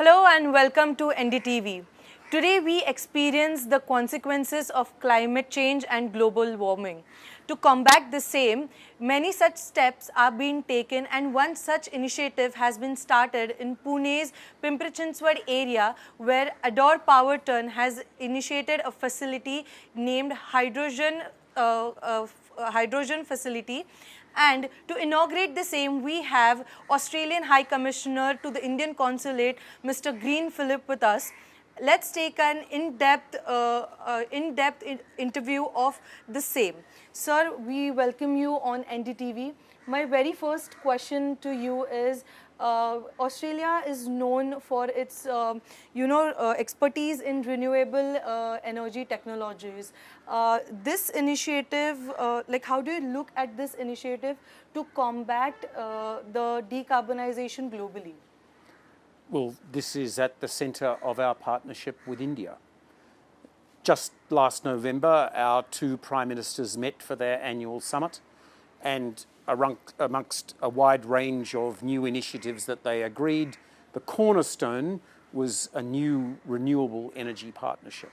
Hello and welcome to NDTV. Today we experience the consequences of climate change and global warming. To combat the same, many such steps are being taken, and one such initiative has been started in Pune's Pimpri-Chinchwad area, where Ador Powerton has initiated a facility named hydrogen facility. And to inaugurate the same, we have Australian High Commissioner to the Indian Consulate, Mr. Green Philip, with us. Let's take an in-depth interview of the same. Sir, we welcome you on NDTV. My very first question to you is, Australia is known for its, expertise in renewable energy technologies. This initiative, how do you look at this initiative to combat the decarbonization globally? Well, this is at the centre of our partnership with India. Just last November, our two Prime Ministers met for their annual summit, and amongst a wide range of new initiatives that they agreed, the cornerstone was a new renewable energy partnership.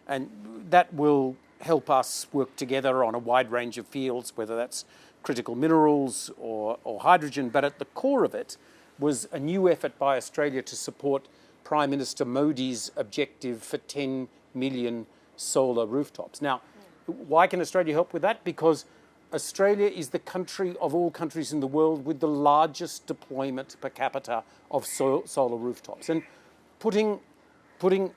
And that will help us work together on a wide range of fields, whether that's critical minerals or hydrogen. But at the core of it was a new effort by Australia to support Prime Minister Modi's objective for 10 million solar rooftops. Now, why can Australia help with that? Because Australia is the country of all countries in the world with the largest deployment per capita of solar rooftops. And putting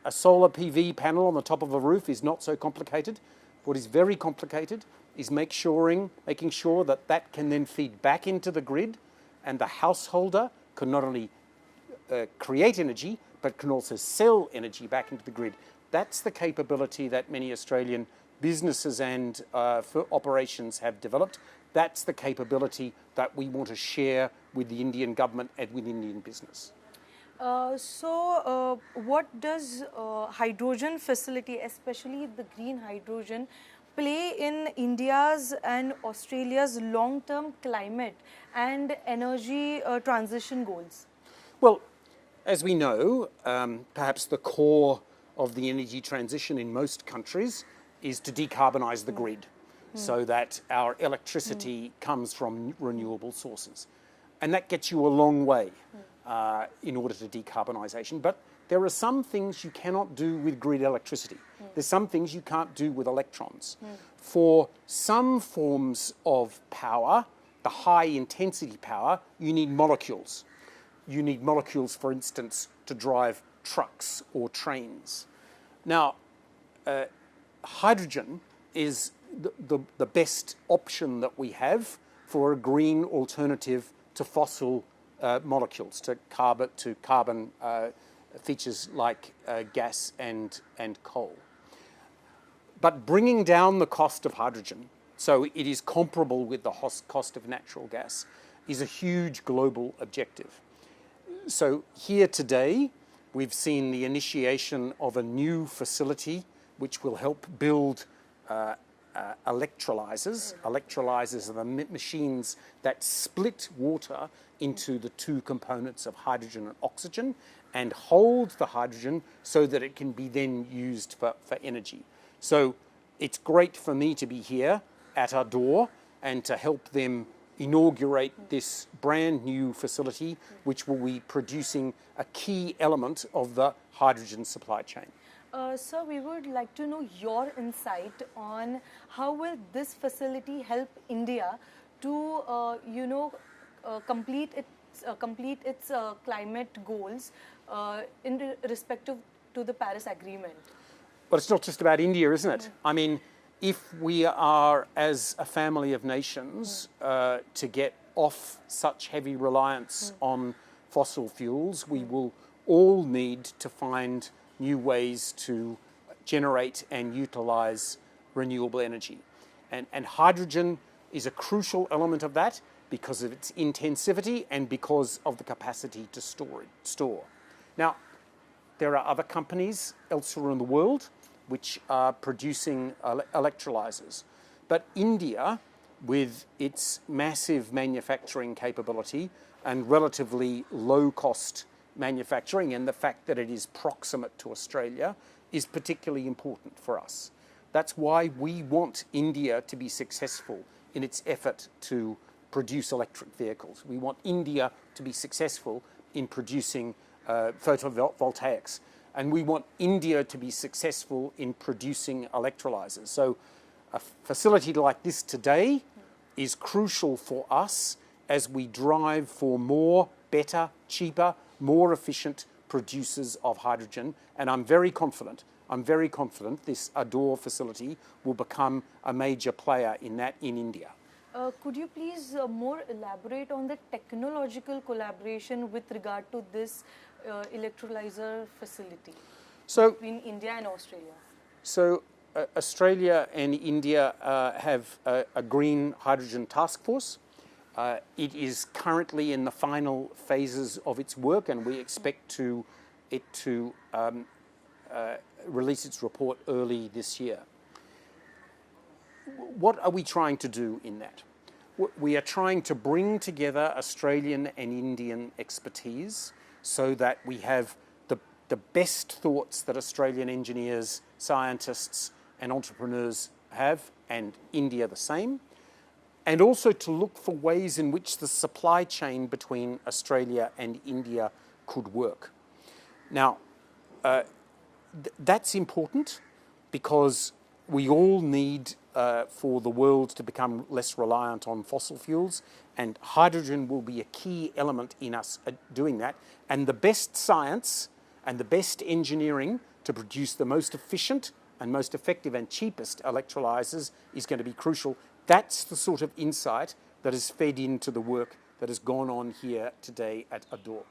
a solar PV panel on the top of a roof is not so complicated. What is very complicated is making sure that that can then feed back into the grid, and the householder can not only create energy, but can also sell energy back into the grid. That's the capability that many Australian businesses and for operations have developed. That's the capability that we want to share with the Indian government and with Indian business. What does hydrogen facility, especially the green hydrogen, play in India's and Australia's long-term climate and energy transition goals? Well, as we know, perhaps the core of the energy transition in most countries is to decarbonise the grid so that our electricity comes from renewable sources. And that gets you a long way in order to decarbonisation. But there are some things you cannot do with grid electricity. There's some things you can't do with electrons. For some forms of power, the high intensity power, you need molecules. You need molecules, for instance, to drive trucks or trains. Now, hydrogen is the best option that we have for a green alternative to fossil molecules, to carbon features like gas and coal. But bringing down the cost of hydrogen so it is comparable with the cost of natural gas is a huge global objective. So here today, we've seen the initiation of a new facility which will help build electrolysers. Electrolysers are the machines that split water into the two components of hydrogen and oxygen and hold the hydrogen so that it can be then used for energy. So it's great for me to be here at Ador and to help them inaugurate this brand new facility which will be producing a key element of the hydrogen supply chain. Sir, we would like to know your insight on how will this facility help India to, complete its climate goals in respect to the Paris Agreement. But it's not just about India, isn't it? I mean, if we are, as a family of nations, to get off such heavy reliance on fossil fuels, we will all need to find new ways to generate and utilise renewable energy. And hydrogen is a crucial element of that because of its intensivity and because of the capacity to store. Now, there are other companies elsewhere in the world which are producing electrolysers. But India, with its massive manufacturing capability and relatively low-cost manufacturing, and the fact that it is proximate to Australia is particularly important for us. That's why we want India to be successful in its effort to produce electric vehicles. We want India to be successful in producing photovoltaics. And we want India to be successful in producing electrolysers. So a facility like this today is crucial for us as we drive for more, better, cheaper, more efficient producers of hydrogen. And I'm very confident this Ador facility will become a major player in that in India. Could you please more elaborate on the technological collaboration with regard to this electrolyzer facility between India and Australia? So Australia and India have a green hydrogen task force. It is currently in the final phases of its work, and we expect it to release its report early this year. What are we trying to do in that? We are trying to bring together Australian and Indian expertise so that we have the best thoughts that Australian engineers, scientists and entrepreneurs have, and India the same, and also to look for ways in which the supply chain between Australia and India could work. Now, that's important because we all need for the world to become less reliant on fossil fuels, and hydrogen will be a key element in us doing that. And the best science and the best engineering to produce the most efficient and most effective and cheapest electrolysers is going to be crucial. That's the sort of insight that is fed into the work that has gone on here today at Ador.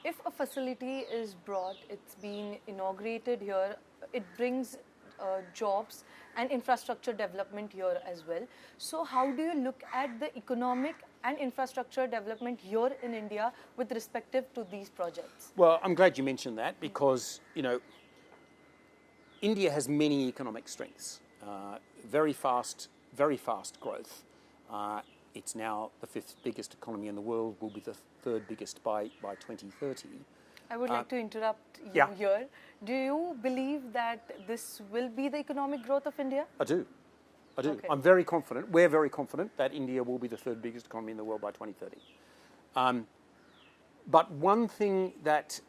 If a facility is brought, it's been inaugurated here, it brings jobs and infrastructure development here as well. So how do you look at the economic and infrastructure development here in India with respect to these projects? Well, I'm glad you mentioned that because, you know, India has many economic strengths, very fast growth. It's now the 5th biggest economy in the world, will be the 3rd biggest by 2030. I would like to interrupt you here. Do you believe that this will be the economic growth of India? I do. Okay. I'm very confident. We're very confident that India will be the 3rd biggest economy in the world by 2030. But one thing that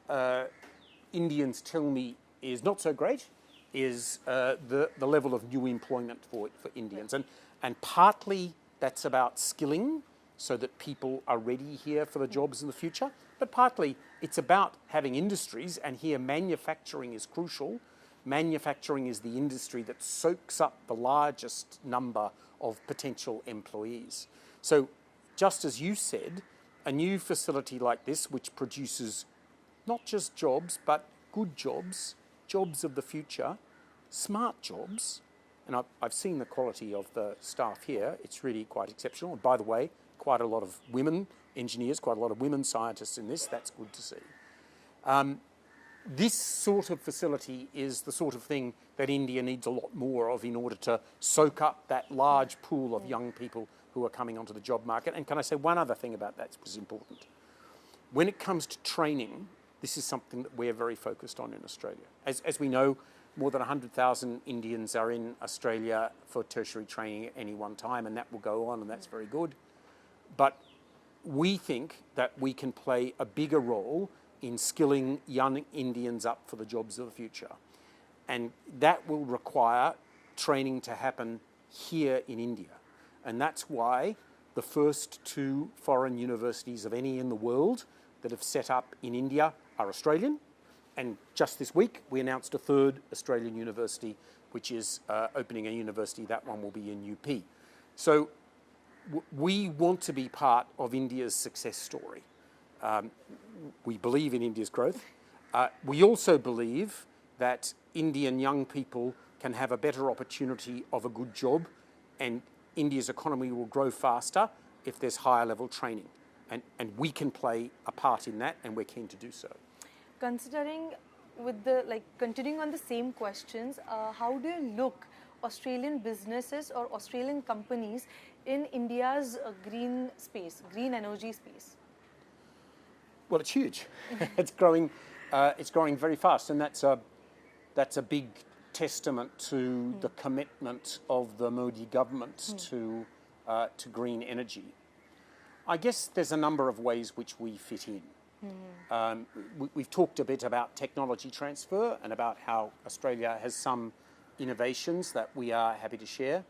Indians tell me is not so great is the level of new employment for Indians. And partly that's about skilling so that people are ready here for the jobs in the future. But partly it's about having industries, and here manufacturing is crucial. Manufacturing is the industry that soaks up the largest number of potential employees. So just as you said, a new facility like this, which produces not just jobs, but good jobs, jobs of the future, smart jobs, and I've seen the quality of the staff here. It's really quite exceptional. And by the way, quite a lot of women engineers, quite a lot of women scientists in this. That's good to see. This sort of facility is the sort of thing that India needs a lot more of in order to soak up that large pool of young people who are coming onto the job market. And can I say one other thing about that which is important? When it comes to training, this is something that we're very focused on in Australia. As we know, more than 100,000 Indians are in Australia for tertiary training at any one time, and that will go on, and that's very good. But we think that we can play a bigger role in skilling young Indians up for the jobs of the future. And that will require training to happen here in India. And that's why the first 2 foreign universities of any in the world that have set up in India are Australian. And just this week, we announced a 3rd Australian university, which is opening a university. That one will be in UP. So we want to be part of India's success story. We believe in India's growth. We also believe that Indian young people can have a better opportunity of a good job, and India's economy will grow faster if there's higher level training. And we can play a part in that, and we're keen to do so. Considering continuing on the same questions, how do you look Australian businesses or Australian companies in India's green space, green energy space? Well, it's huge. It's growing very fast, and that's a big testament to the commitment of the Modi government to green energy. I guess there's a number of ways which we fit in. We've talked a bit about technology transfer and about how Australia has some innovations that we are happy to share.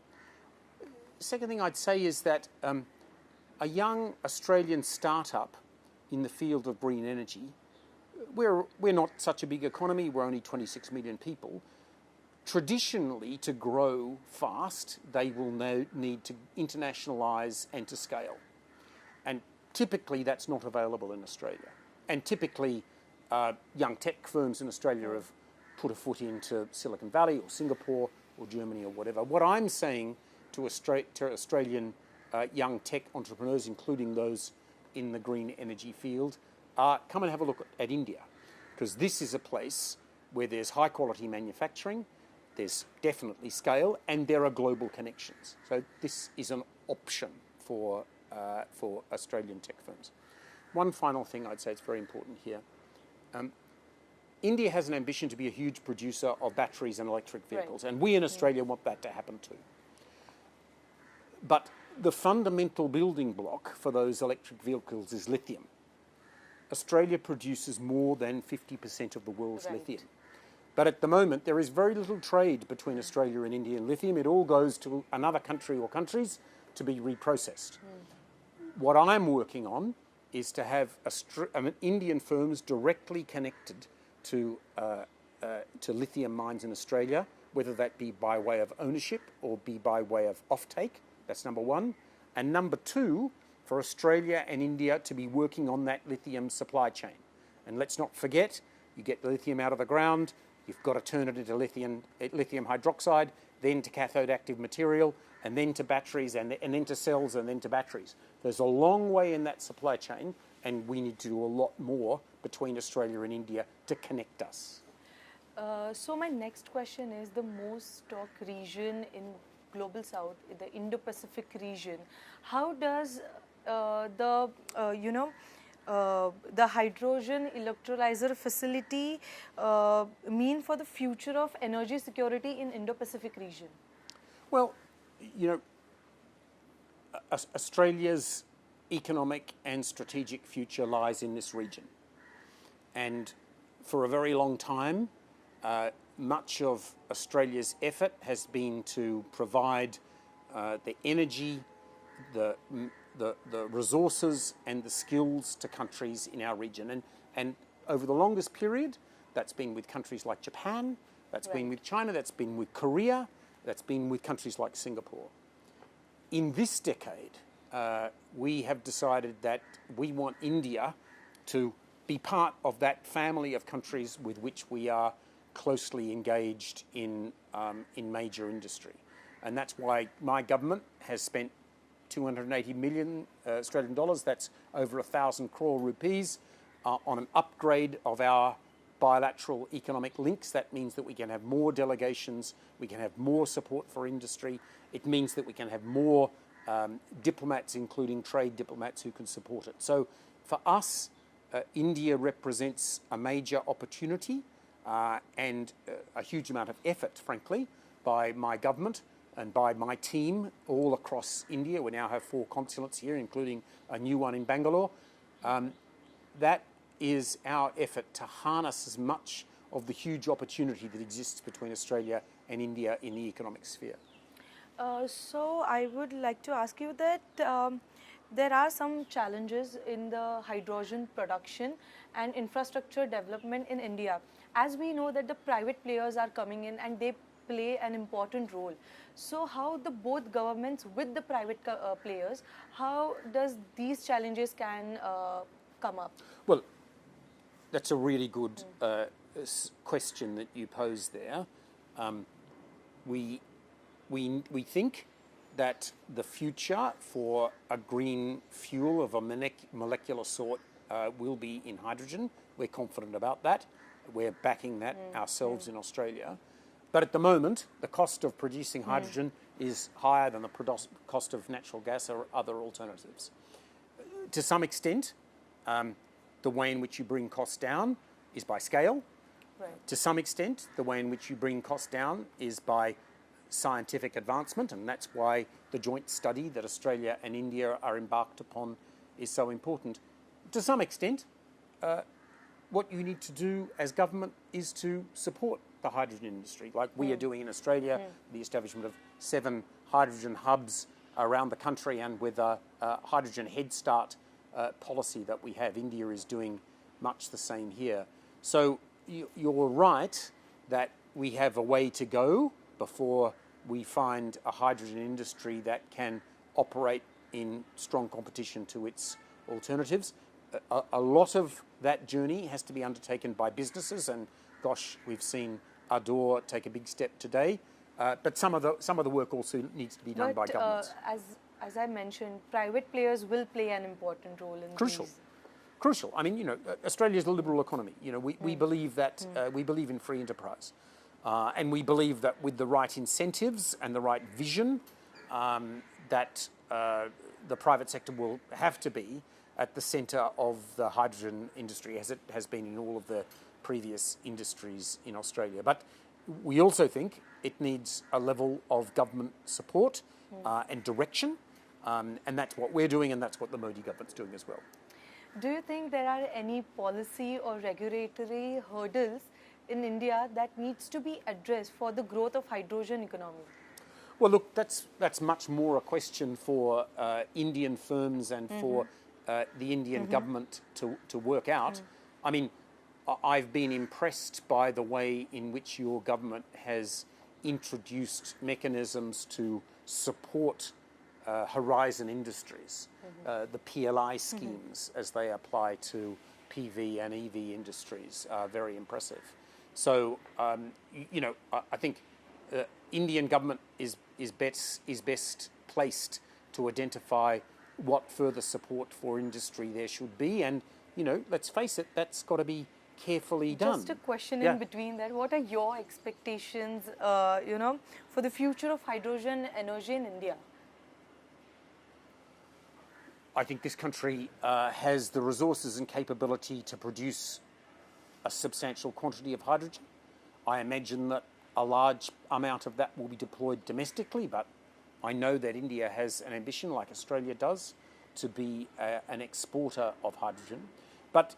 The second thing I'd say is that a young Australian startup in the field of green energy, we're not such a big economy, we're only 26 million people. Traditionally, to grow fast, they will need to internationalise and to scale. And typically that's not available in Australia. And typically young tech firms in Australia have put a foot into Silicon Valley or Singapore or Germany or whatever. What I'm saying to Australian young tech entrepreneurs, including those in the green energy field, come and have a look at India, because this is a place where there's high quality manufacturing, there's definitely scale, and there are global connections. So this is an option for Australian tech firms. One final thing I'd say is very important here. India has an ambition to be a huge producer of batteries and electric vehicles, and we in Australia want that to happen too. But the fundamental building block for those electric vehicles is lithium. Australia produces more than 50% of the world's lithium. But at the moment, there is very little trade between Australia and India in lithium. It all goes to another country or countries to be reprocessed. What I'm working on is to have Indian firms directly connected to lithium mines in Australia, whether that be by way of ownership or be by way of offtake. That's number one. And number two, for Australia and India to be working on that lithium supply chain. And let's not forget, you get the lithium out of the ground, you've got to turn it into lithium hydroxide, then to cathode active material, and then to batteries, and then to cells, and then to batteries. There's a long way in that supply chain, and we need to do a lot more between Australia and India to connect us. So my next question is the most talked region in Global South, the Indo-Pacific region. How does the hydrogen electrolyzer facility mean for the future of energy security in Indo-Pacific region? Well, Australia's economic and strategic future lies in this region. And for a very long time, much of Australia's effort has been to provide the energy, the resources and the skills to countries in our region. And over the longest period, that's been with countries like Japan, that's been with China, that's been with Korea, that's been with countries like Singapore. In this decade, we have decided that we want India to be part of that family of countries with which we are closely engaged in major industry. And that's why my government has spent 280 million Australian dollars, that's over 1,000 crore rupees, on an upgrade of our bilateral economic links. That means that we can have more delegations, we can have more support for industry. It means that we can have more diplomats, including trade diplomats, who can support it. So for us, India represents a major opportunity and a huge amount of effort, frankly, by my government and by my team all across India. We now have 4 consulates here, including a new one in Bangalore. That is our effort to harness as much of the huge opportunity that exists between Australia and India in the economic sphere. So I would like to ask you that there are some challenges in the hydrogen production and infrastructure development in India. As we know that the private players are coming in and they play an important role. So how the both governments with the private players, how does these challenges can come up? Well, that's a really good question that you pose there. We think that the future for a green fuel of a molecular sort will be in hydrogen. We're confident about that. We're backing that ourselves in Australia. But at the moment, the cost of producing hydrogen is higher than the cost of natural gas or other alternatives. To some extent, the way in which you bring costs down is by scale. Right. To some extent, the way in which you bring costs down is by scientific advancement, and that's why the joint study that Australia and India are embarked upon is so important. To some extent, what you need to do as government is to support the hydrogen industry, like we are doing in Australia, the establishment of 7 hydrogen hubs around the country, and with a hydrogen head start policy that we have. India is doing much the same here. So you're right that we have a way to go before we find a hydrogen industry that can operate in strong competition to its alternatives. A lot of that journey has to be undertaken by businesses, and gosh, we've seen Ador take a big step today. But some of the work also needs to be done by governments. As I mentioned, private players will play an important role in Crucial. these. Crucial. I mean, Australia is a liberal economy. We believe that we believe in free enterprise, and we believe that with the right incentives and the right vision, that the private sector will have to be at the centre of the hydrogen industry, as it has been in all of the previous industries in Australia. But we also think it needs a level of government support and direction, and that's what we're doing, and that's what the Modi government's doing as well. Do you think there are any policy or regulatory hurdles in India that needs to be addressed for the growth of hydrogen economy? Well, look, that's much more a question for Indian firms and for the Indian government to work out. I mean, I've been impressed by the way in which your government has introduced mechanisms to support horizon industries, the PLI schemes as they apply to PV and EV industries are very impressive. So, I think Indian government is best placed to identify what further support for industry there should be, and let's face it, that's got to be carefully done. Just a question in between that. What are your expectations, for the future of hydrogen energy in India? I think this country has the resources and capability to produce a substantial quantity of hydrogen. I imagine that a large amount of that will be deployed domestically, but I know that India has an ambition, like Australia does, to be an exporter of hydrogen. But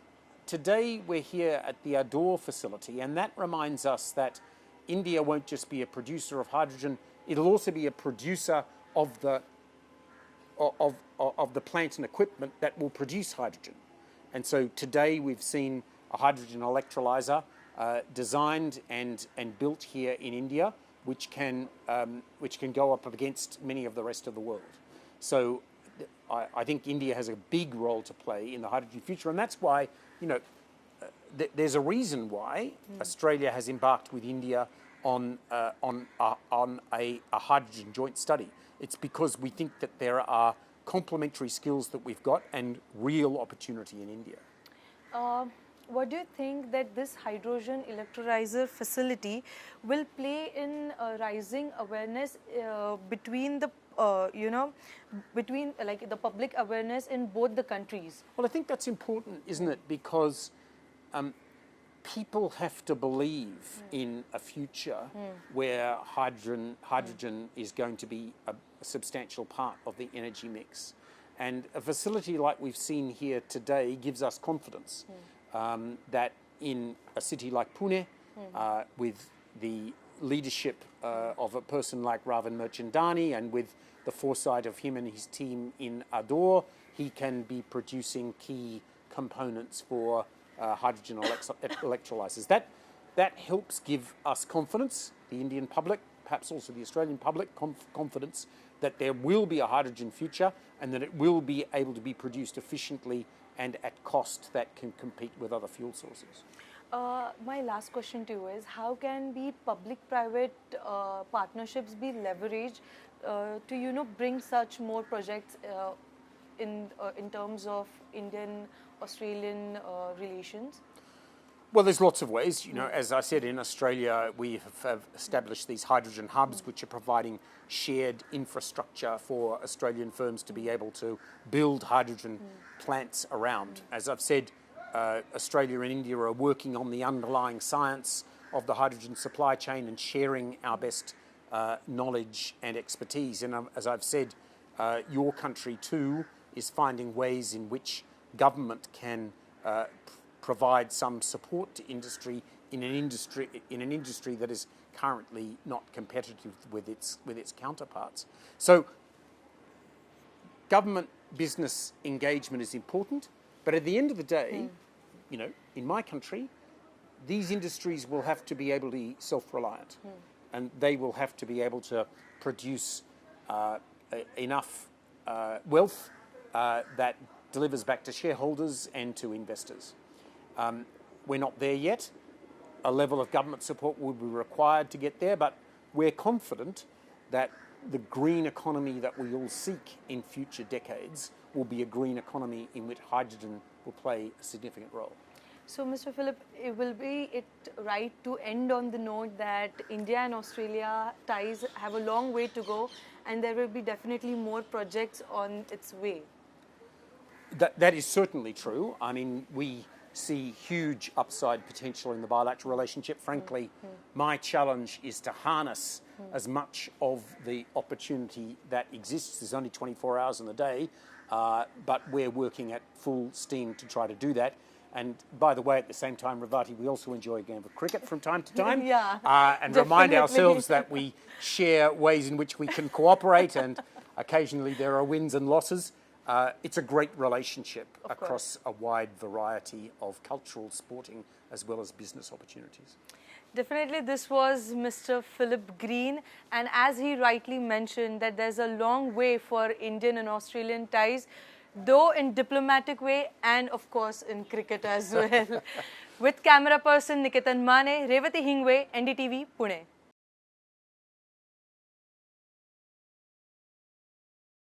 today we're here at the Ador facility, and that reminds us that India won't just be a producer of hydrogen, it'll also be a producer of the plant and equipment that will produce hydrogen. And so today we've seen a hydrogen electrolyser designed and built here in India, which can go up against many of the rest of the world. So I think India has a big role to play in the hydrogen future, and that's why there's a reason why Australia has embarked with India on a hydrogen joint study. It's because we think that there are complementary skills that we've got and real opportunity in India. What do you think that this hydrogen electrolyzer facility will play in rising awareness between the the public awareness in both the countries? Well, I think that's important, isn't it? Because people have to believe in a future where hydrogen is going to be a substantial part of the energy mix. And a facility like we've seen here today gives us confidence that in a city like Pune, with the leadership of a person like Ravan Merchandani and with the foresight of him and his team in Ador, he can be producing key components for hydrogen electrolysers. That helps give us confidence, the Indian public, perhaps also the Australian public, confidence that there will be a hydrogen future and that it will be able to be produced efficiently and at cost that can compete with other fuel sources. My last question to you is, how can the public-private partnerships be leveraged to bring such more projects in terms of Indian-Australian relations? Well, there's lots of ways. As I said, in Australia, we have established these hydrogen hubs, which are providing shared infrastructure for Australian firms to be able to build hydrogen plants around. As I've said, Australia and India are working on the underlying science of the hydrogen supply chain and sharing our best knowledge and expertise. And as I've said, your country too is finding ways in which government can provide some support to industry in an industry that is currently not competitive with its counterparts. So government business engagement is important, but at the end of the day, you know, in my country, these industries will have to be able to be self-reliant, and they will have to be able to produce enough wealth that delivers back to shareholders and to investors. We're not there yet. A level of government support will be required to get there, but we're confident that the green economy that we all seek in future decades will be a green economy in which hydrogen will play a significant role. So, Mr. Philip, will it right to end on the note that India and Australia ties have a long way to go, and there will be definitely more projects on its way? That is certainly true. I mean, we see huge upside potential in the bilateral relationship. Frankly, my challenge is to harness as much of the opportunity that exists. There's only 24 hours in the day, but we're working at full steam to try to do that. And by the way, at the same time, Revati, we also enjoy a game of cricket from time to time. Yeah, and remind ourselves that we share ways in which we can cooperate, and occasionally there are wins and losses. It's a great relationship across a wide variety of cultural, sporting, as well as business opportunities. Definitely, this was Mr. Philip Green, and as he rightly mentioned, that there's a long way for Indian and Australian ties, though in diplomatic way and of course in cricket as well. With camera person Nikitan Mane, Revati Hingwe, NDTV, Pune.